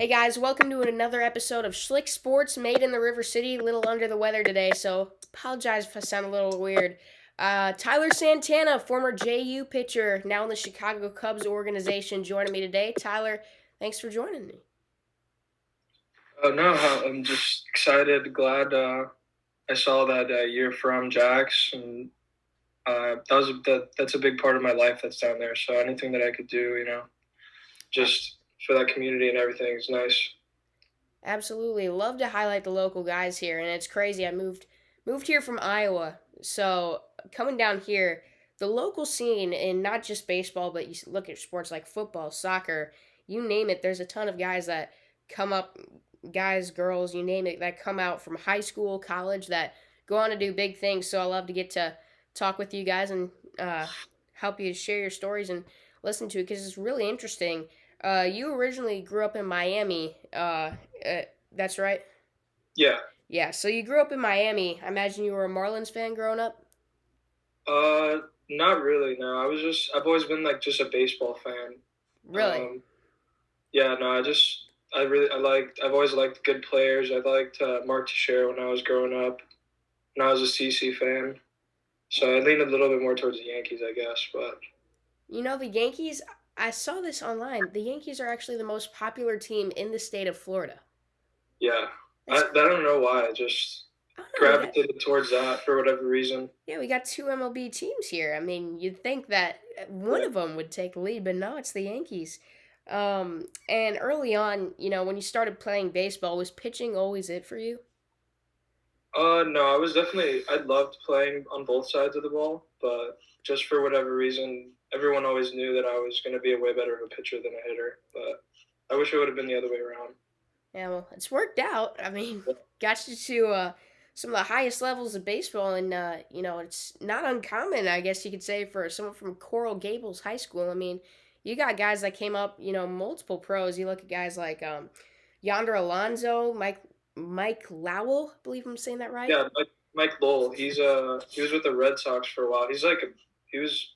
Hey guys, welcome to another episode of Schlick Sports made in the River City. A little under the weather today, so apologize if I sound a little weird. Tyler Santana, former JU pitcher, now in the Chicago Cubs organization, joining me today. Tyler, thanks for joining me. No, I'm just excited, glad I saw that you're from Jax, and that's a big part of my life that's down there. So anything that I could do, just for that community and everything is nice. Absolutely, love to highlight the local guys here, and it's crazy. I moved here from Iowa, so coming down here, the local scene in not just baseball, but you look at sports like football, soccer, you name it. There's a ton of guys that come up, guys, girls, you name it, that come out from high school, college, that go on to do big things. So I love to get to talk with you guys and help you share your stories and listen to it because it's really interesting. You originally grew up in Miami. That's right. Yeah. Yeah. So you grew up in Miami. I imagine you were a Marlins fan growing up. Not really. No, I've always been like just a baseball fan. Really? Um, yeah. No, I've always liked good players. I liked Mark Teixeira when I was growing up, and I was a CC fan. So I leaned a little bit more towards the Yankees, I guess. But You know the Yankees. I saw this online. The Yankees are actually the most popular team in the state of Florida. yeah, That's I don't know why. I just I don't know. We got gravitated towards that for whatever reason. yeah, we got two MLB teams here. I mean, you'd think that one Yeah. of them would take the lead, but no, it's the Yankees. And early on, when you started playing baseball, was pitching always it for you? No, I loved playing on both sides of the ball, but just for whatever reason, everyone always knew that I was going to be a way better of a pitcher than a hitter. But I wish it would have been the other way around. Yeah, well, it's worked out. I mean, got you to some of the highest levels of baseball, and it's not uncommon, I guess you could say, for someone from Coral Gables High School. I mean, you got guys that came up, multiple pros. You look at guys like Yonder Alonso, Mike Lowell. I believe I'm saying that right. Yeah, Mike Lowell. He was with the Red Sox for a while. He was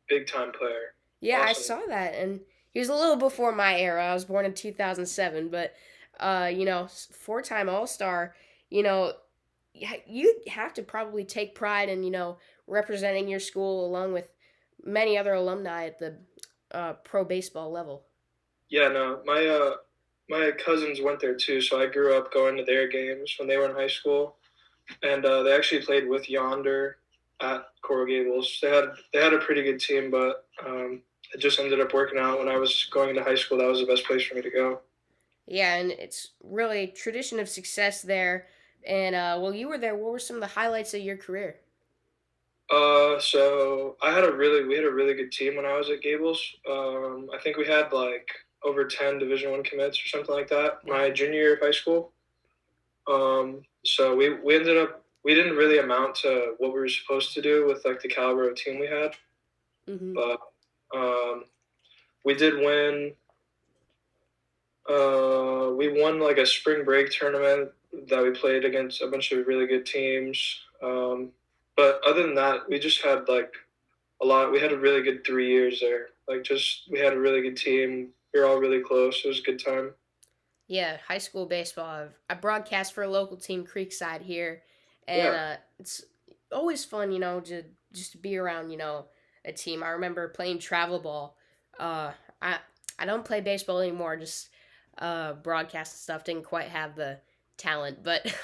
big time player. Yeah, I Awesome. saw that, and he was a little before my era. I was born in 2007, but four-time All-Star. You know, you have to probably take pride in representing your school along with many other alumni at the pro baseball level. Yeah, no, my cousins went there too, so I grew up going to their games when they were in high school, and they actually played with Yonder at Coral Gables. They had a pretty good team, but it just ended up working out when I was going into high school. That was the best place for me to go. Yeah, and it's really tradition of success there. And well, you were there. What were some of the highlights of your career? So we had a really good team when I was at Gables. I think we had like over 10 Division 1 commits or something like that. Wow. My junior year of high school. So we ended up we didn't really amount to what we were supposed to do with like the caliber of team we had, Mm-hmm. but um, we did win. We won like a spring break tournament that we played against a bunch of really good teams. But other than that, we just had like a lot. We had a really good 3 years there. We had a really good team. We were all really close. It was a good time. Yeah, high school baseball. I broadcast for a local team, Creekside here, and Yeah, it's always fun, to just to be around, a team. I remember playing travel ball. Uh, I I don't play baseball anymore. Just broadcast and stuff. Didn't quite have the talent, but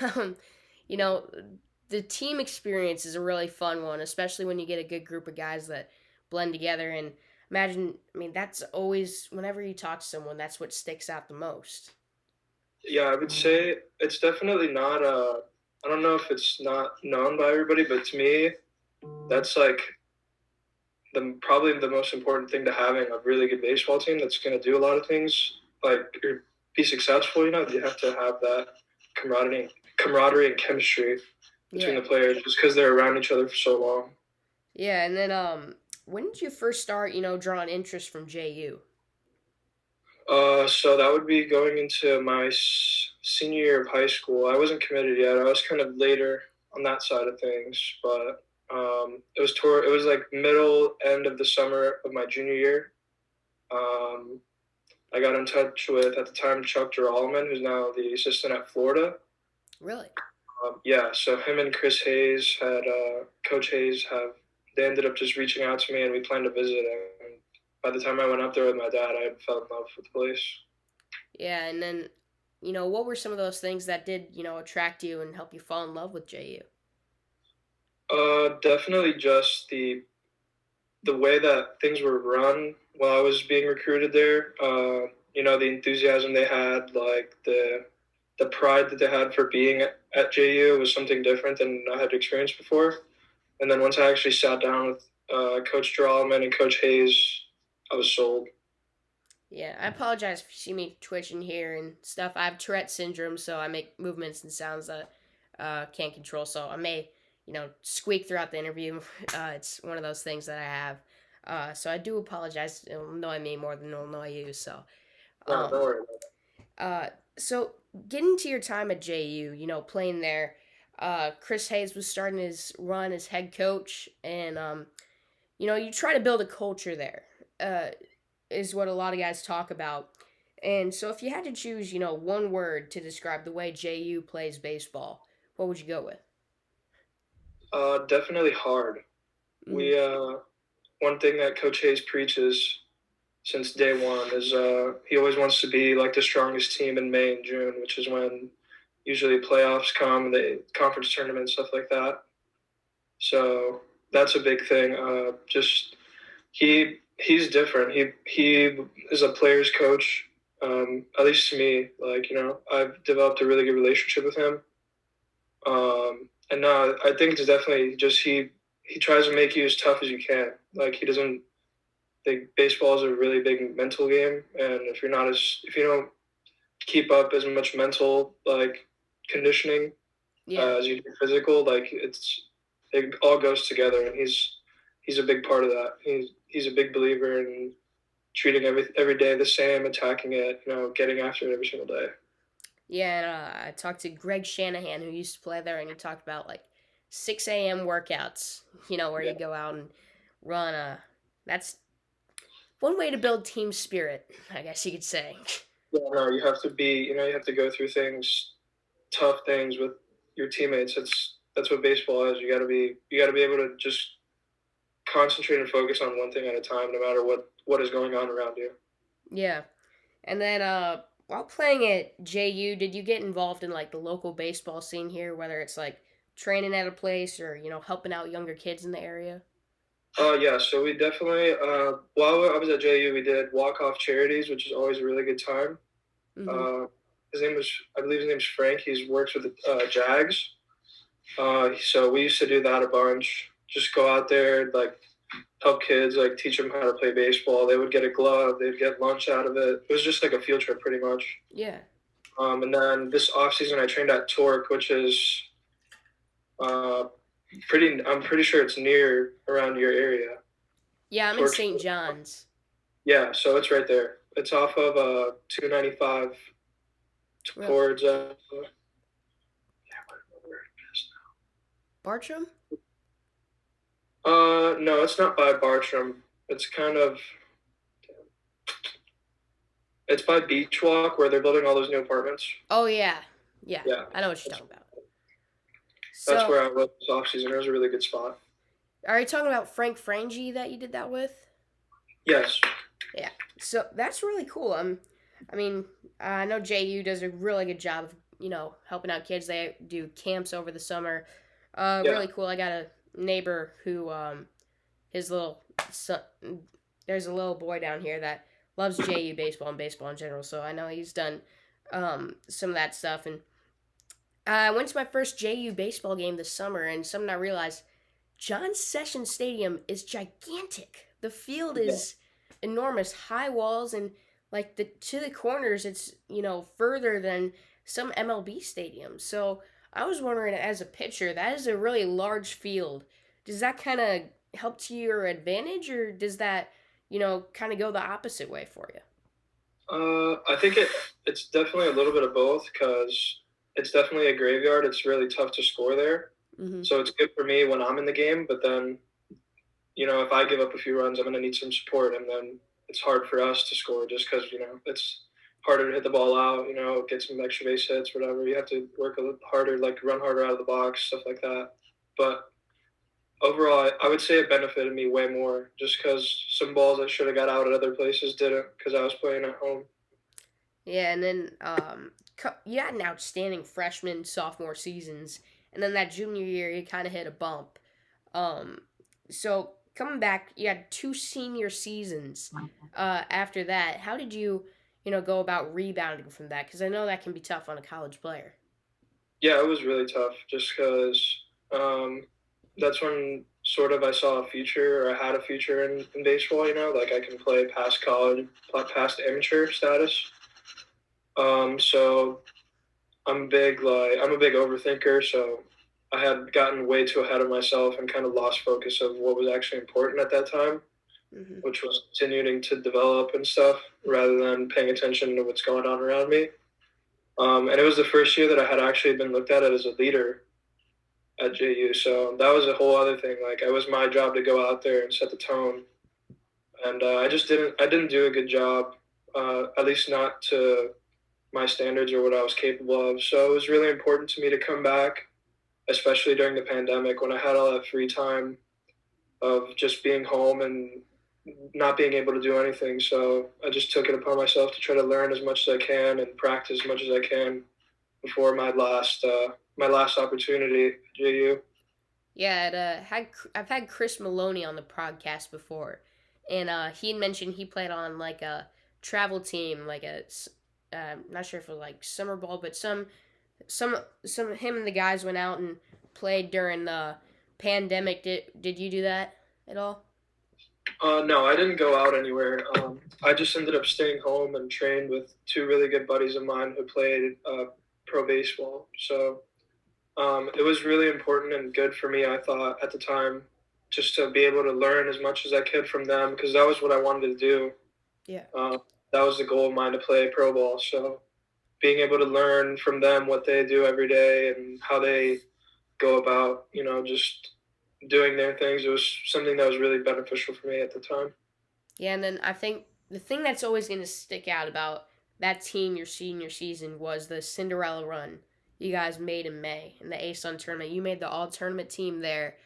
you know, the team experience is a really fun one, especially when you get a good group of guys that blend together. And imagine, I mean, that's always whenever you talk to someone, that's what sticks out the most. yeah. I would say it's definitely not. I don't know if it's not known by everybody, but to me, that's like the probably the most important thing to having a really good baseball team that's going to do a lot of things like be successful. You have to have that camaraderie and chemistry between Yeah. the players just because they're around each other for so long. Yeah, and then when did you first start, drawing interest from JU? So that would be going into my senior year of high school. I wasn't committed yet. I was kind of later on that side of things, but it was like middle end of the summer of my junior year. Um, I got in touch with, at the time, Chuck Giralman, who's now the assistant at Florida. Really? Yeah, so him and Chris Hayes had, Coach Hayes have, they ended up just reaching out to me and we planned to visit. And by the time I went up there with my dad, I had fell in love with the place. Yeah, and then, what were some of those things that did, attract you and help you fall in love with JU? Definitely just the way that things were run while I was being recruited there. The enthusiasm they had, like the pride that they had for being at JU was something different than I had experienced before. And then once I actually sat down with Coach Drallman and Coach Hayes, I was sold. Yeah, I apologize if you see me twitching here and stuff. I have Tourette syndrome, so I make movements and sounds that can't control. So I may, squeak throughout the interview. It's one of those things that I have. So I do apologize. It'll annoy me more than it'll annoy you. So, No, um, don't worry. uh, so getting to your time at JU, playing there, Chris Hayes was starting his run as head coach, and you try to build a culture there. Is what a lot of guys talk about. And so if you had to choose, one word to describe the way JU plays baseball, what would you go with? Definitely hard. Mm, We One thing that Coach Hayes preaches since day one is he always wants to be like the strongest team in May and June, which is when usually playoffs come, the conference tournament, stuff like that. So that's a big thing. Just he's different. He is a player's coach. At least to me, I've developed a really good relationship with him. And no, I think it's definitely just he tries to make you as tough as you can. Like he doesn't think baseball is a really big mental game, and if you don't keep up as much mental conditioning yeah. as you do physical, it all goes together, and he's a big part of that. He's a big believer in treating every day the same, attacking it, getting after it every single day. Yeah, and I talked to Greg Shanahan, who used to play there, and he talked about like 6 a.m. workouts, where Yeah, you go out and run. That's one way to build team spirit, I guess you could say. yeah, no, you have to be, you have to go through tough things with your teammates. That's what baseball is. You got to be able to just concentrate and focus on one thing at a time, no matter what is going on around you. Yeah. And then while playing at JU, did you get involved in like the local baseball scene here, whether it's like training at a place or, helping out younger kids in the area? Yeah, so we definitely while I was at JU, we did walk off charities, which is always a really good time. Mhm. Uh, I believe his name's Frank. He's works with the Jags. So we used to do that a bunch. Just go out there, like help kids, like teach them how to play baseball. They would get a glove, they'd get lunch out of it. It was just like a field trip, pretty much. Yeah. And then this off season, I trained at Torque, which is uh, pretty. I'm pretty sure it's near around your area. Yeah, I'm in Torque. St. John's. Yeah, so it's right there. It's off of 295 Really? towards Bartram? no, it's not by Bartram. It's kind of it's by Beach Walk where they're building all those new apartments. Oh yeah. Yeah. Yeah, I know what you're that's, talking about. that's So, where I was this off season. It was a really good spot. are you talking about Frank Frangie that you did that with? Yes. Yeah. So, that's really cool. I mean, I know JU does a really good job of, helping out kids. They do camps over the summer. Yeah. Really cool. I got a neighbor who his little son, there's a little boy down here that loves JU baseball and baseball in general. So I know he's done some of that stuff. And I went to my first JU baseball game this summer, and something I realized: John Sessions Stadium is gigantic. The field Yeah. is enormous, high walls, and like the to the corners, it's further than some MLB stadiums. So I was wondering, as a pitcher, that is a really large field. Does that kind of help to your advantage, or does that kind of go the opposite way for you? I think it's definitely a little bit of both because it's definitely a graveyard. It's really tough to score there, Hmm. so it's good for me when I'm in the game. But then, if I give up a few runs, I'm going to need some support, and then it's hard for us to score just because it's harder to hit the ball out. Get some extra base hits, whatever. You have to work a little harder, like run harder out of the box, stuff like that. But overall, I would say it benefited me way more just because some balls that should have got out at other places didn't because I was playing at home. Yeah, and then you had an outstanding freshman, sophomore seasons, and then that junior year you kind of hit a bump. Um, so coming back, you had two senior seasons. After that, how did you go about rebounding from that? Because I know that can be tough on a college player. Yeah, it was really tough just because that's when sort of I saw a future or I had a future in baseball. Like I can play past college, past amateur status. So I'm a big overthinker, so I had gotten way too ahead of myself and kind of lost focus of what was actually important at that time, Hmm. which was continuing to develop and stuff rather than paying attention to what's going on around me. And it was the first year that I had actually been looked at as a leader at JU, so that was a whole other thing. Like it was my job to go out there and set the tone, and I didn't do a good job, at least not to my standards or what I was capable of. So it was really important to me to come back, especially during the pandemic when I had all that free time of just being home and not being able to do anything. So I just took it upon myself to try to learn as much as I can and practice as much as I can before my last opportunity at JU. Yeah, I've had Chris Maloney on the podcast before, and he had mentioned he played on like a travel team, like not sure if it was like summer ball, but some him and the guys went out and played during the pandemic. Did you do that at all? No, I didn't go out anywhere. I just ended up staying home and trained with two really good buddies of mine who played pro baseball. So it was really important and good for me, I thought, at the time, just to be able to learn as much as I could from them because that was what I wanted to do. Yeah. That was the goal of mine to play pro ball. So being able to learn from them what they do every day and how they go about, just doing their things, it was something that was really beneficial for me at the time. Yeah, and then I think the thing that's always going to stick out about that team your senior season was the Cinderella run you guys made in May in the ASUN tournament. You made the all tournament team there.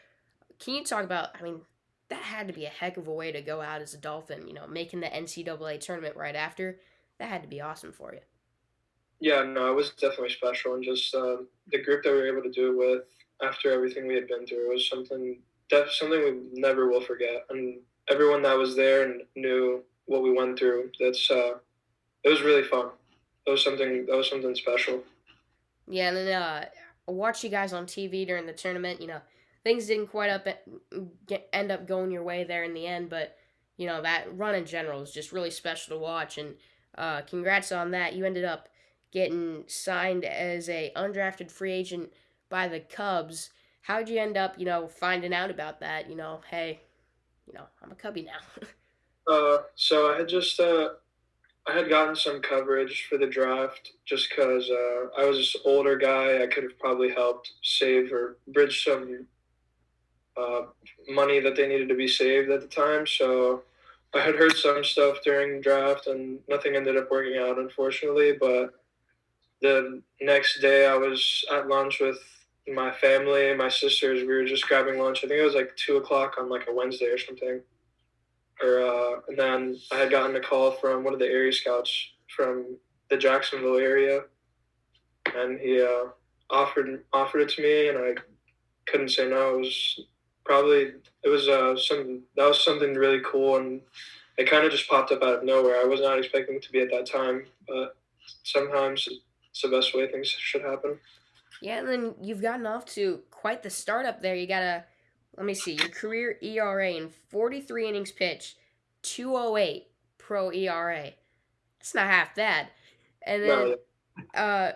Can you talk about? I mean, that had to be a heck of a way to go out as a Dolphin. Making the NCAA tournament right after. That had to be awesome for you. Yeah, no, it was definitely special, and just the group that we were able to do it with after everything we had been through was something we never will forget. And everyone that was there and knew what we went through, it was really fun. That was something special. Yeah, and then I watched you guys on TV during the tournament. Things didn't quite end up going your way there in the end, but that run in general is just really special to watch. And congrats on that. You ended up getting signed as a undrafted free agent by the Cubs. How'd you end up, finding out about that? Hey, I'm a Cubby now. So I had gotten some coverage for the draft just because I was this older guy. I could have probably helped save or bridge some uh, money that they needed to be saved at the time. So I had heard some stuff during the draft, and nothing ended up working out, unfortunately. But the next day, I was at lunch with my family and my sisters. We were just grabbing lunch. I think it was like 2 o'clock on like a Wednesday or something. And then I had gotten a call from one of the area scouts from the Jacksonville area, and he offered it to me, and I couldn't say no. It was some that was something really cool, and it kind of just popped up out of nowhere. I was not expecting it to be at that time, but sometimes it's the best way things should happen. Yeah, and then you've gotten off to quite the start up there. You got let me see, your career ERA in 43 innings pitched, 208 pro ERA. That's not half bad. And then, No, uh,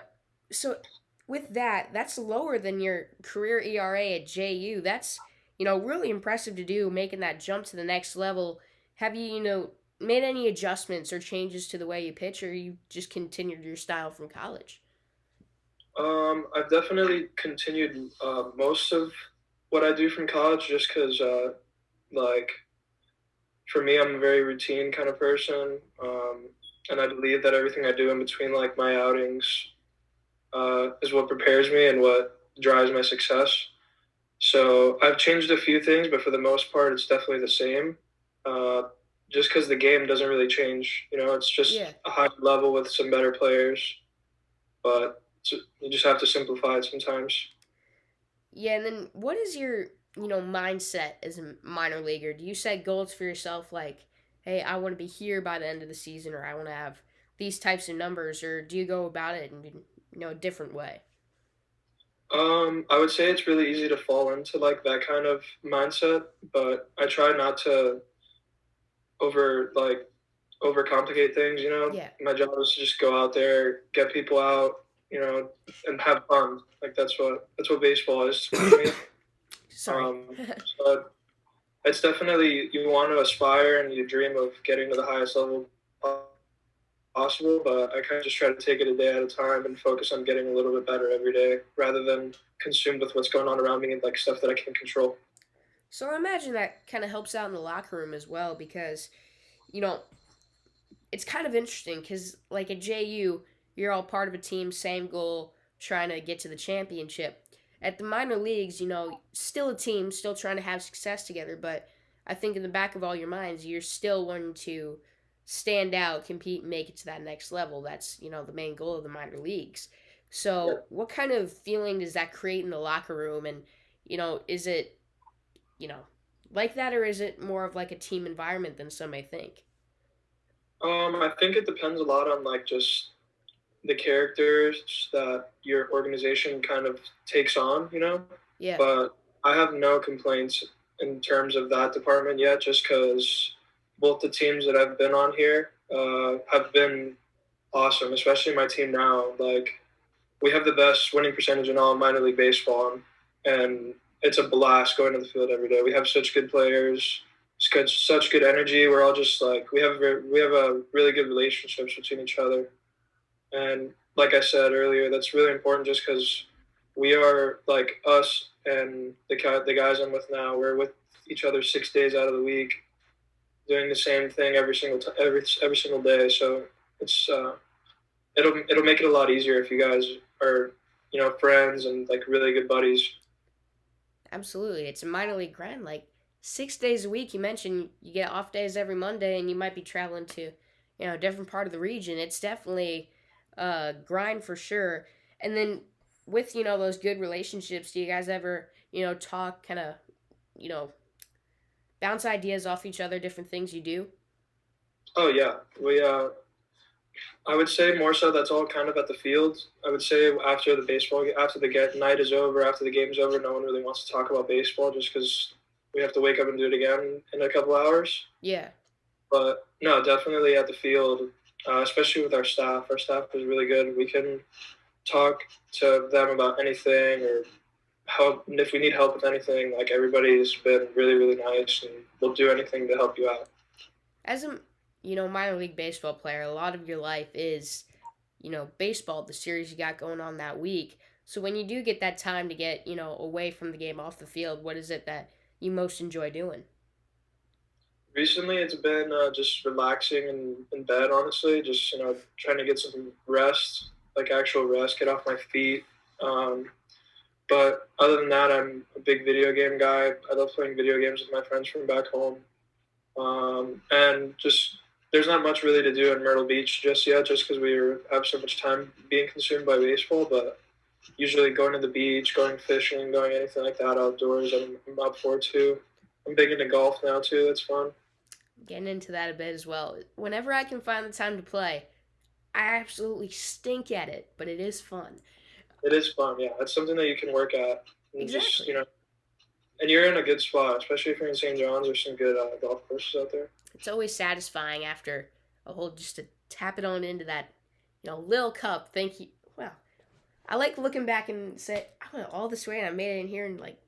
so with that, that's lower than your career ERA at JU. That's, really impressive to do, making that jump to the next level. Have you made any adjustments or changes to the way you pitch, or you just continued your style from college? I've definitely continued most of what I do from college just because, like, for me, I'm a very routine kind of person, and I believe that everything I do in between like my outings is what prepares me and what drives my success. So I've changed a few things, but for the most part, it's definitely the same. Uh, just because the game doesn't really change, it's Yeah. just a high level with some better players, but you just have to simplify it sometimes. Yeah, and then what is your, mindset as a minor leaguer? Do you set goals for yourself like, hey, I want to be here by the end of the season, or I want to have these types of numbers, or do you go about it in, a different way? I would say it's really easy to fall into like that kind of mindset, but I try not to over like overcomplicate things. Yeah. My job is to just go out there, get people out, and have fun. Like that's what baseball is to me. Sorry. So it's definitely you want to aspire and you dream of getting to the highest level possible, but I kind of just try to take it a day at a time and focus on getting a little bit better every day rather than consumed with what's going on around me and like stuff that I can't control. So I imagine that kind of helps out in the locker room as well because, you know, it's kind of interesting because, like at JU, you're all part of a team, same goal, trying to get to the championship. At the minor leagues, still a team, still trying to have success together, but I think in the back of all your minds, you're still wanting to stand out, compete, and make it to that next level. That's, the main goal of the minor leagues. Yeah. So, what kind of feeling does that create in the locker room? And, is it, you know, like that, or is it more of like a team environment than some may think? I think it depends a lot on like just the characters that your organization kind of takes on. Yeah, But I have no complaints in terms of that department yet, just because both the teams that I've been on here have been awesome, especially my team now. Like, we have the best winning percentage in all minor league baseball, and it's a blast going to the field every day. We have such good players, such good energy. We're all just like we have a really good relationships between each other, and like I said earlier, that's really important just because we are like us and the guys I'm with now. We're with each other 6 days out of the week, doing the same thing every single every single day. So it's it'll make it a lot easier if you guys are friends and like really good buddies. absolutely. It's a minor league grind. Like 6 days a week, you mentioned you get off days every Monday and you might be traveling to, a different part of the region. It's definitely a grind for sure. And then with, those good relationships, do you guys ever, talk kind of, you know, bounce ideas off each other, different things you do? Oh yeah, we I would say more so that's all kind of at the field. I would say after the after the night is over, after the game's over, no one really wants to talk about baseball just because we have to wake up and do it again in a couple hours. Yeah. But no, definitely at the field, especially with our staff. Our staff is really good. We can talk to them about anything or help if we need help with anything. Like everybody's been really, really nice and will do anything to help you out. As a, minor league baseball player, a lot of your life is, baseball, the series you got going on that week. So when you do get that time to get, away from the game off the field, what is it that you most enjoy doing? Recently, it's been just relaxing in bed. Honestly, just trying to get some rest, like actual rest, get off my feet. Um, but other than that, I'm a big video game guy. I love playing video games with my friends from back home. And just there's not much really to do in Myrtle Beach just yet, just because have so much time being consumed by baseball. But usually going to the beach, going fishing, going anything like that outdoors, I'm up for too. I'm big into golf now too. That's fun. Getting into that a bit as well. Whenever I can find the time to play, I absolutely stink at it, but it is fun. It is fun, yeah. It's something that you can work at, and just Exactly. and you're in a good spot, especially if you're in St. John's. There's some good golf courses out there. It's always satisfying after a hole just to tap it on into that, little cup. Thank you. Well, I like looking back and say, I went all this way and I made it in here in like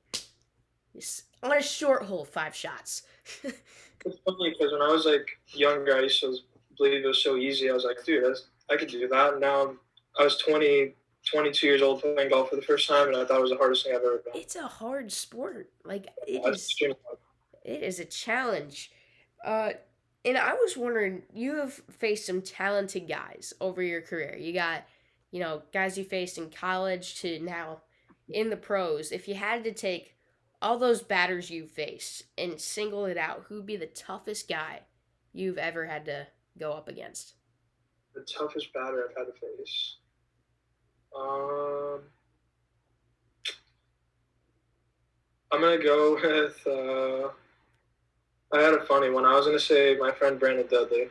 on a short hole, 5 shots. It's funny because when I was like younger, I used to believe it was so easy. I was like, dude, I could do that. And now I was 20, 22 years old playing golf for the first time, and I thought it was the hardest thing I've ever done. It's a hard sport. Like it That's is. extremely hard. It is a challenge. Uh, and I was wondering, you have faced some talented guys over your career. You got, guys you faced in college to now in the pros. If you had to take all those batters you faced and single it out, who'd be the toughest guy you've ever had to go up against? The toughest batter I've had to face. Um, I'm gonna go with. I had a funny one. I was gonna say my friend Brandon Dudley,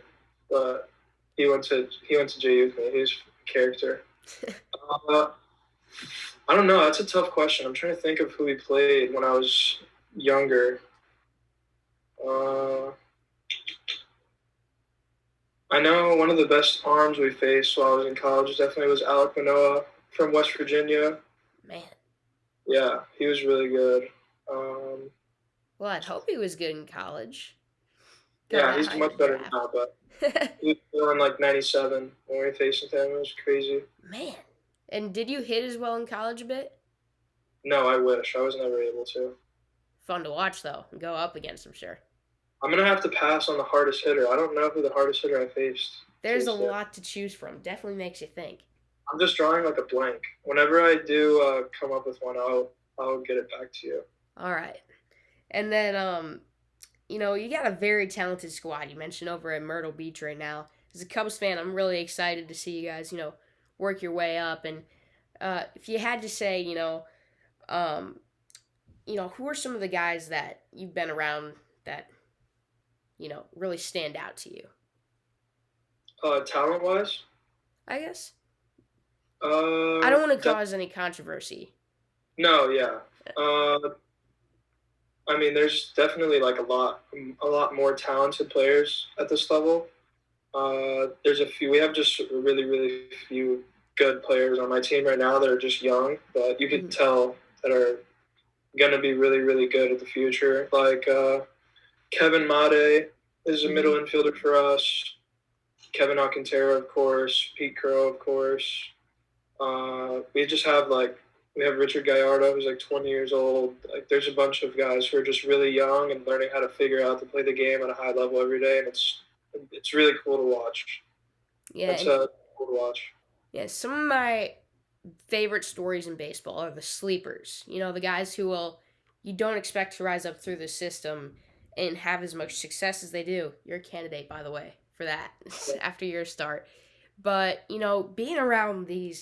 but he went to JU with me. He's a character. Uh, I don't know. That's a tough question. I'm trying to think of who he played when I was younger. Uh, I know one of the best arms we faced while I was in college definitely was Alec Manoa from West Virginia. Man, Yeah, he was really good. Um, well, I'd hope he was good in college. Got yeah, that he's high in much the better draft. now, but he was born like '97 when we were facing him. It was crazy. Man, and did you hit as well in college a bit? No, I wish I was never able to. Fun to watch though, and go up against, I'm sure. I'm gonna have to pass on the hardest hitter. I don't know who the hardest hitter I faced There's a is yet. lot to choose from. Definitely makes you think. I'm just drawing like a blank. Whenever I do come up with one, I'll get it back to you. All right. And then you got a very talented squad. You mentioned over at Myrtle Beach right now. As a Cubs fan, I'm really excited to see you guys, work your way up. And if you had to say, um, who are some of the guys that you've been around that, really stand out to you? Talent wise, I guess. I don't want to def- cause any controversy. no, yeah. Uh, I mean, there's definitely like a lot more talented players at this level. There's a few. We have just really, really few good players on my team right now that are just young, but you could Hmm. tell that are going to be really, really good in the future. Like Kevin Made is a middle Hmm. infielder for us. Kevin Alcantara, of course. Pete Crow, of course. We just have like we have Richard Gallardo, who's like 20 years old. Like there's a bunch of guys who are just really young and learning how to figure out to play the game at a high level every day, and it's really cool to watch. Yeah, It's and cool to watch. yeah, some of my favorite stories in baseball are the sleepers. The guys who you don't expect to rise up through the system and have as much success as they do. You're a candidate, by the way, for that after your start. But, being around the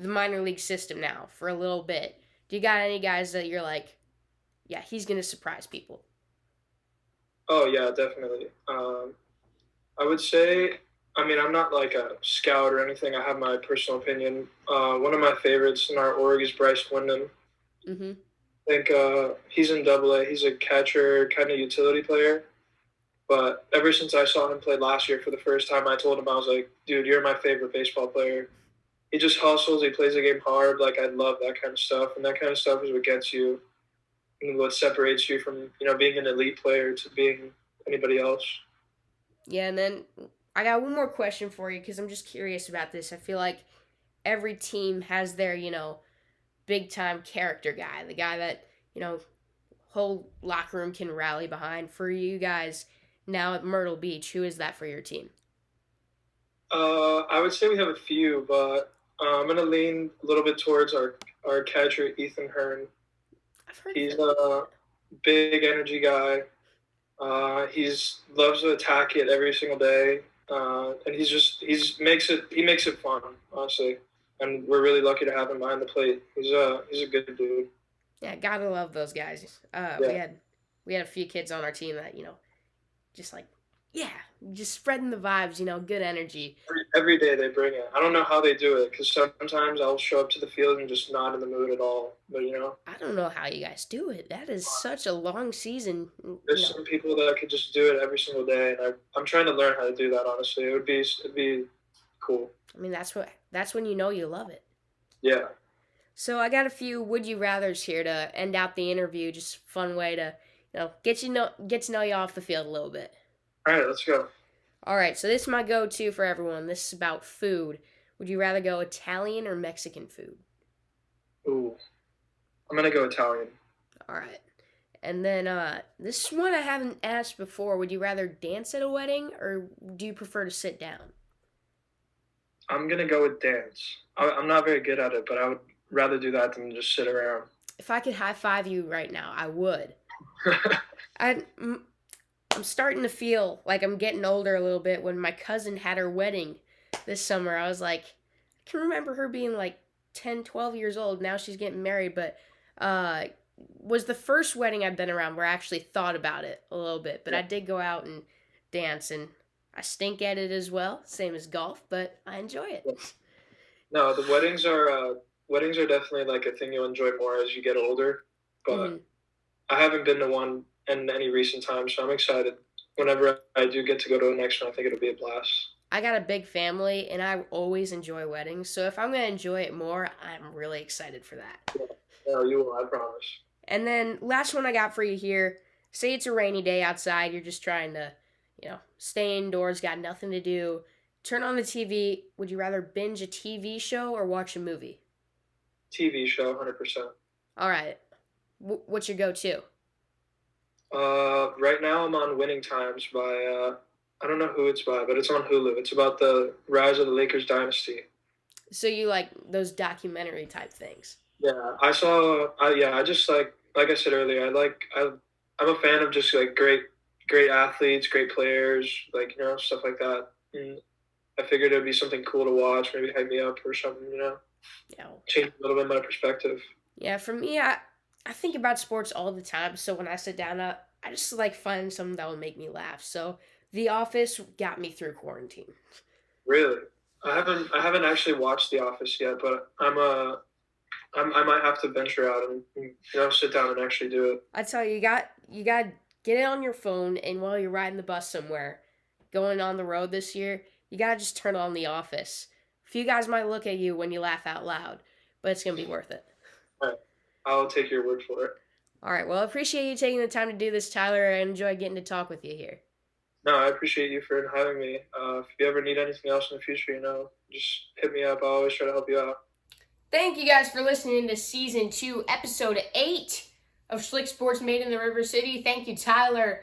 minor league system now for a little bit, do you got any guys that you're like, yeah, he's going to surprise people? Oh yeah, definitely. I would say, I mean, I'm not like a scout or anything. I have my personal opinion. One of my favorites in our org is Bryce Wyndham. Mm-hmm. I think he's in Double A. He's a catcher, kind of utility player. But ever since I saw him play last year for the first time, I told him I was like, dude, you're my favorite baseball player. He just hustles. He plays the game hard. Like I love that kind of stuff, and that kind of stuff is what gets you and what separates you from being an elite player to being anybody else. Yeah, and then I got one more question for you because I'm just curious about this. I feel like every team has their, big time character guy, the guy that, whole locker room can rally behind. For you guys now at Myrtle Beach, who is that for your team? I would say we have a few, but I'm gonna lean a little bit towards our catcher Ethan Hearn. I've heard of He's him. a big energy guy. He's loves to attack it every single day, and he makes it fun, honestly. And we're really lucky to have him behind the plate. He's a good dude. Yeah, gotta love those guys. We Yeah, had a few kids on our team that just like yeah, just spreading the vibes. Good energy. every day they bring it. I don't know how they do it because sometimes I'll show up to the field and just not in the mood at all. But I don't know how you guys do it. That is such a long season. there's some people that could just do it every single day, and I'm trying to learn how to do that. Honestly, it'd be cool. I mean that's when you love it. Yeah. So I got a few would you rather's here to end out the interview. Just fun way to get to know you off the field a little bit. All right, let's go. All right, so this is my go-to for everyone. This is about food. Would you rather go Italian or Mexican food? Ooh, I'm gonna go Italian. All right, And then this is one I haven't asked before. Would you rather dance at a wedding or do you prefer to sit down? I'm gonna go with dance. I'm not very good at it, but I would rather do that than just sit around. If I could high five you right now, I would. I, I'm starting to feel like I'm getting older a little bit. When my cousin had her wedding this summer, I was like, I can remember her being like 10, 12 years old. Now she's getting married, but uh, was the first wedding I've been around where I actually thought about it a little bit. But I did go out and dance, and I stink at it as well, same as golf, but I enjoy it. No, the weddings are definitely like a thing you'll enjoy more as you get older. hmm But I haven't been to one in any recent time, so I'm excited. Whenever I do get to go to the next one, I think it'll be a blast. I got a big family, and I always enjoy weddings. So if I'm gonna enjoy it more, I'm really excited for that. No, you will, I promise. And then last one I got for you here. Say it's a rainy day outside, you're just trying to, stay indoors, got nothing to do. Turn on the TV. Would you rather binge a TV show or watch a movie? TV show, 100%. All right. What's your go-to? Right now I'm on Winning Times by I don't know who it's by, but it's on Hulu. It's about the rise of the Lakers dynasty. So you like those documentary type things? Yeah, I saw. I just like I said earlier. I'm a fan of just like great athletes, great players, like stuff like that. And I figured it'd be something cool to watch, maybe hype me up or something. Yeah. Change a little bit my perspective. Yeah, for me, I think about sports all the time. So when I sit down, I just like find something that will make me laugh. So The Office got me through quarantine. Really, I haven't actually watched The Office yet, but I might have to venture out and sit down and actually do it. I tell you, you got to get it on your phone, and while you're riding the bus somewhere, going on the road this year, you got to just turn on The Office. A few guys might look at you when you laugh out loud, but it's gonna be worth it. All right, I'll take your word for it. All right. Well, I appreciate you taking the time to do this, Tyler. I enjoy getting to talk with you here. No, I appreciate you for having me. If you ever need anything else in the future, just hit me up. I'll always try to help you out. Thank you guys for listening to Season 2, Episode 8 of Schlick Sports Made in the River City. Thank you, Tyler,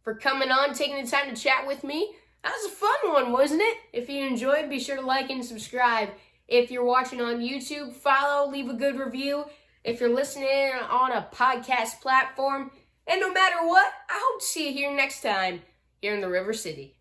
for coming on, taking the time to chat with me. That was a fun one, wasn't it? If you enjoyed, be sure to like and subscribe. If you're watching on YouTube, follow, leave a good review. If you're listening on a podcast platform, and no matter what, I hope to see you here next time here in the River City.